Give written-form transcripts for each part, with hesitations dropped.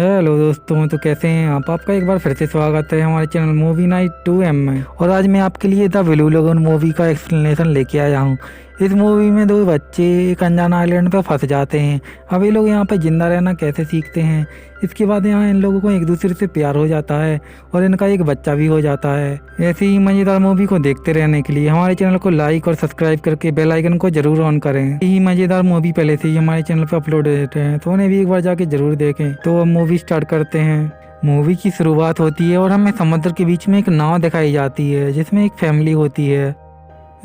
Hello दोस्तों, तो कैसे हैं आप? आपका एक बार फिर से स्वागत है हमारे चैनल मूवी नाइट 2M में। और आज मैं आपके लिए द ब्लू लगून मूवी का एक्सप्लेनेशन लेके आया हूँ। इस मूवी में दो बच्चे एक अनजान आइलैंड पे फंस जाते हैं। अब ये लोग यहाँ पे जिंदा रहना कैसे सीखते हैं। इसके बाद यहाँ इन लोगों को एक दूसरे से प्यार हो जाता है और इनका एक बच्चा भी हो जाता है। ऐसी ही मज़ेदार मूवी को देखते रहने के लिए हमारे चैनल को लाइक और सब्सक्राइब करके बेल आइकन को जरूर ऑन करें। यही मज़ेदार मूवी पहले से ही हमारे चैनल पर अपलोड रहते हैं, तो उन्हें भी एक बार जाके जरूर देखें। तो अब मूवी स्टार्ट करते हैं। मूवी की शुरुआत होती है और हमें समुद्र के बीच में एक नाव दिखाई जाती है जिसमें एक फैमिली होती है।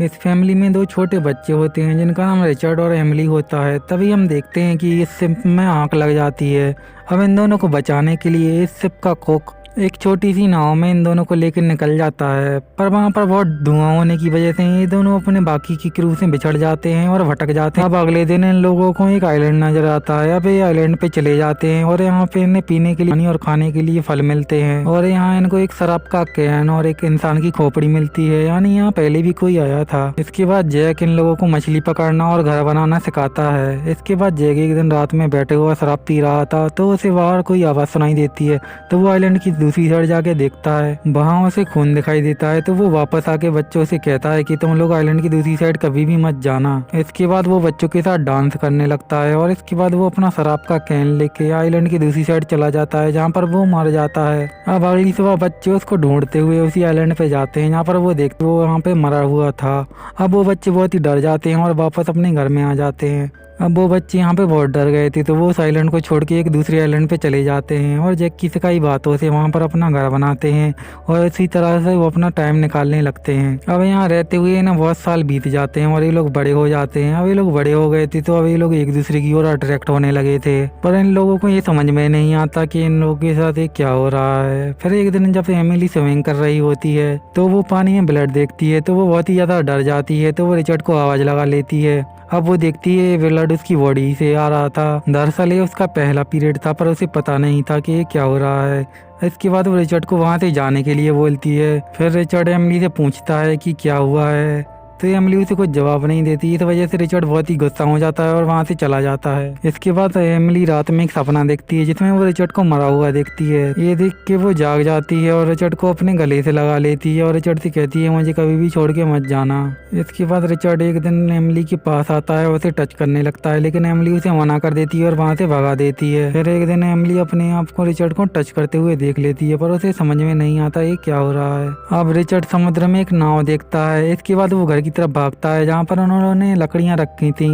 इस फैमिली में दो छोटे बच्चे होते हैं जिनका नाम रिचर्ड और एमिली होता है। तभी हम देखते हैं कि इस शिप में आग लग जाती है। अब इन दोनों को बचाने के लिए इस शिप का कुक एक छोटी सी नाव में इन दोनों को लेकर निकल जाता है, पर वहाँ पर बहुत धुआं होने की वजह से ये दोनों अपने बाकी की क्रू से बिछड़ जाते हैं और भटक जाते हैं। अब अगले दिन इन लोगों को एक आइलैंड नजर आता है। अब ये आइलैंड पे चले जाते हैं और यहाँ पे इन्हें पीने के लिए पानी और खाने के लिए फल मिलते हैं। और यहाँ इनको एक शराब का कैन और एक इंसान की खोपड़ी मिलती है, यानी यहाँ पहले भी कोई आया था। इसके बाद जैक इन लोगों को मछली पकड़ना और घर बनाना सिखाता है। इसके बाद जैक एक दिन रात में बैठे हुआ शराब पी रहा था तो उसे बाहर कोई आवाज सुनाई देती है। तो वो आइलैंड की दूसरी साइड जाके देखता है, वहाँ उसे खून दिखाई देता है। तो वो वापस आके बच्चों से कहता है कि तुम लोग आइलैंड की दूसरी साइड कभी भी मत जाना। इसके बाद वो बच्चों के साथ डांस करने लगता है और इसके बाद वो अपना शराब का कैन लेके आइलैंड की दूसरी साइड चला जाता है जहाँ पर वो मर जाता है। अब अगली सुबह बच्चे उसको ढूंढते हुए उसी आइलैंड पे जाते हैं जहाँ पर वो देखते वो वहाँ पे मरा हुआ था। अब वो बच्चे बहुत ही डर जाते हैं और वापस अपने घर में आ जाते हैं। अब वो बच्चे यहाँ पे बहुत डर गए थे तो वो उस आइलैंड को छोड़ के एक दूसरे आइलैंड पे चले जाते हैं और जैक की सिखाई बातों से वहाँ पर अपना घर बनाते हैं और इसी तरह से वो अपना टाइम निकालने लगते हैं। अब यहाँ रहते हुए ना बहुत साल बीत जाते हैं और ये लोग बड़े हो जाते हैं। अब ये लोग बड़े हो गए थे तो अब ये लोग एक दूसरे की ओर अट्रैक्ट होने लगे थे, पर इन लोगों को ये समझ में नहीं आता कि इन लोगों के साथ ये क्या हो रहा है। फिर एक दिन जब एमिली स्विमिंग कर रही होती है तो वो पानी में ब्लड देखती है तो वो बहुत ही ज्यादा डर जाती है। तो वो रिचर्ड को आवाज लगा लेती है। अब वो देखती है ब्लड उसकी बॉडी से आ रहा था। दरअसल ये उसका पहला पीरियड था, पर उसे पता नहीं था कि ये क्या हो रहा है। इसके बाद वो रिचर्ड को वहाँ से जाने के लिए बोलती है। फिर रिचर्ड एमिली से पूछता है कि क्या हुआ है, तो एमिली उसे कुछ जवाब नहीं देती। इस वजह से रिचर्ड बहुत ही गुस्सा हो जाता है और वहाँ से चला जाता है। इसके बाद एमिली रात में एक सपना देखती है जिसमें वो रिचर्ड को मरा हुआ देखती है। ये देख के वो जाग जाती है और रिचर्ड को अपने गले से लगा लेती है और रिचर्ड से कहती है मुझे कभी भी छोड़ के मत जाना। इसके बाद रिचर्ड एक दिन एमिली के पास आता है और उसे टच करने लगता है, लेकिन एमिली उसे मना कर देती है और वहाँ से भगा देती है। फिर एक दिन एमिली अपने आप को रिचर्ड को टच करते हुए देख लेती है, पर उसे समझ में नहीं आता ये क्या हो रहा है। अब रिचर्ड समुद्र में एक नाव देखता है। इसके बाद वो घर की तरफ भागता है जहाँ पर उन्होंने लकड़ियाँ रखी थी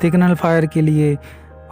सिग्नल फायर के लिए,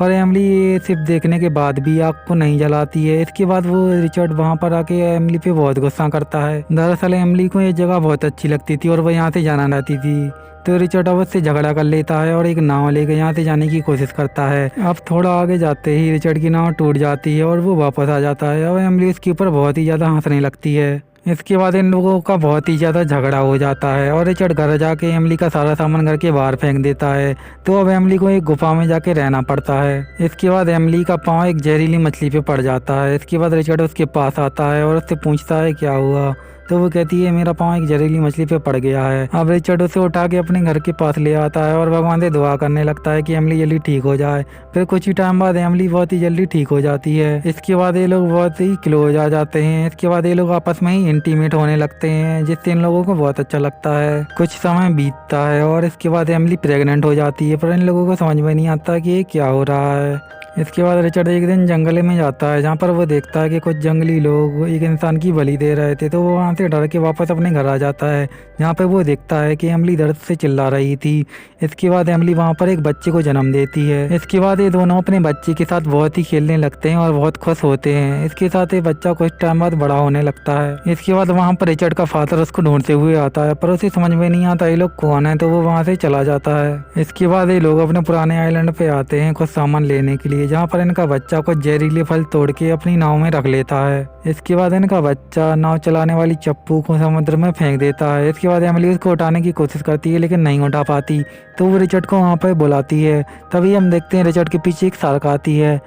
और एमिली ये सिर्फ देखने के बाद भी आग को नहीं जलाती है। इसके बाद वो रिचर्ड वहाँ पर आके एमिली पे बहुत गुस्सा करता है। दरअसल एमिली को ये जगह बहुत अच्छी लगती थी और वो यहाँ से जाना चाहती थी। तो रिचर्ड अब उससे झगड़ा कर लेता है और एक नाव लेकर यहाँ से जाने की कोशिश करता है। अब थोड़ा आगे जाते ही रिचर्ड की नाव टूट जाती है और वो वापस आ जाता है और एमिली उसके ऊपर बहुत ही ज़्यादा हंसने लगती है। इसके बाद इन लोगों का बहुत ही ज़्यादा झगड़ा हो जाता है और रिचर्ड घर जाके एमिली का सारा सामान घर के बाहर फेंक देता है। तो अब एमिली को एक गुफा में जाके रहना पड़ता है। इसके बाद एमिली का पाँव एक जहरीली मछली पे पड़ जाता है। इसके बाद रिचर्ड उसके पास आता है और उससे पूछता है क्या हुआ। तो वो कहती है मेरा पाँव एक जहरीली मछली पे पड़ गया है। अब रिचर्ड उसे उठा के अपने घर के पास ले आता है और भगवान से दुआ करने लगता है कि एमिली जल्दी ठीक हो जाए। फिर कुछ ही टाइम बाद एमिली बहुत ही जल्दी ठीक हो जाती है। इसके बाद ये लोग बहुत ही क्लोज आ जाते हैं। इसके बाद ये लोग आपस में ही इंटीमेट होने लगते हैं जिससे इन लोगों को बहुत अच्छा लगता है। कुछ समय बीतता है और इसके बाद एमिली प्रेग्नेंट हो जाती है, पर इन लोगों को समझ में नहीं आता कि ये क्या हो रहा है। इसके बाद रिचर्ड एक दिन जंगल में जाता है जहाँ पर वो देखता है कि कुछ जंगली लोग एक इंसान की बलि दे रहे थे। तो वो वहाँ से डर के वापस अपने घर आ जाता है जहाँ पे वो देखता है कि एमिली दर्द से चिल्ला रही थी। इसके बाद एमिली वहाँ पर एक बच्चे को जन्म देती है। इसके बाद ये दोनों अपने बच्चे के साथ बहुत ही खेलने लगते हैं और बहुत खुश होते हैं। इसके साथ ये बच्चा कुछ टाइम बाद बड़ा होने लगता है। इसके बाद वहाँ पर रिचर्ड का फादर उसको ढूंढते हुए आता है, पर उसे समझ में नहीं आता ये लोग कौन है, तो वो वहाँ से चला जाता है। इसके बाद ये लोग अपने पुराने आइलैंड पे आते हैं कुछ सामान लेने के लिए, जहाँ पर इनका बच्चा कुछ जहरीले फल तोड़ के अपनी नाव में रख लेता है। इसके बाद इनका बच्चा नाव चलाने वाली चप्पू को समुद्र में फेंक देता है। इसके बाद एमिली उसको उठाने की कोशिश करती है लेकिन नहीं उठा पाती, तो वो रिचर्ड को वहाँ पर बुलाती है। तभी हम देखते हैं रिचर्ड के पीछे एक शार्क आती है।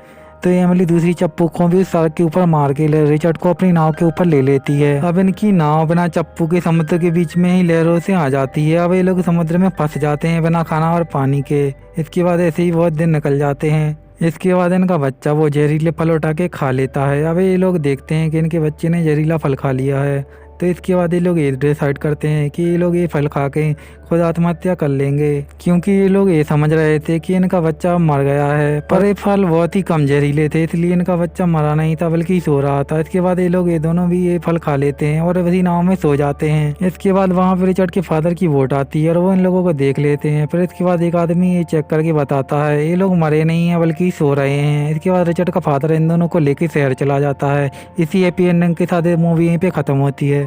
तो एमिली दूसरी चप्पू को भी शार्क के ऊपर मार के रिचर्ड को अपनी नाव के ऊपर ले लेती है। अब इनकी नाव बिना चप्पू के समुद्र के बीच में ही लहरों से आ जाती है। अब ये लोग समुद्र में फंस जाते हैं बिना खाना और पानी के। इसके बाद ऐसे ही बहुत दिन निकल जाते हैं। इसके बाद इनका बच्चा वो जहरीले फल उठा के खा लेता है। अब ये लोग देखते हैं कि इनके बच्चे ने जहरीला फल खा लिया है, तो इसके बाद ये लोग ये डिसाइड करते हैं कि ये लोग ये फल खा के खुद आत्महत्या कर लेंगे, क्योंकि ये लोग ये समझ रहे थे कि इनका बच्चा मर गया है। पर ये फल बहुत ही कम जहरीले थे, इसलिए इनका बच्चा मरा नहीं था बल्कि सो रहा था। इसके बाद ये लोग ये दोनों भी ये फल खा लेते हैं और वही नाव में सो जाते हैं। इसके बाद वहाँ पे रिचर्ड के फादर की वोट आती है और वो इन लोगों को देख लेते हैं। फिर इसके बाद एक आदमी ये चेक करके बताता है ये लोग मरे नहीं है बल्कि सो रहे हैं। इसके बाद रिचर्ड का फादर इन दोनों को लेके शहर चला जाता है। इसी हैप्पी एंडिंग के साथ मूवी यहीं पे खत्म होती है।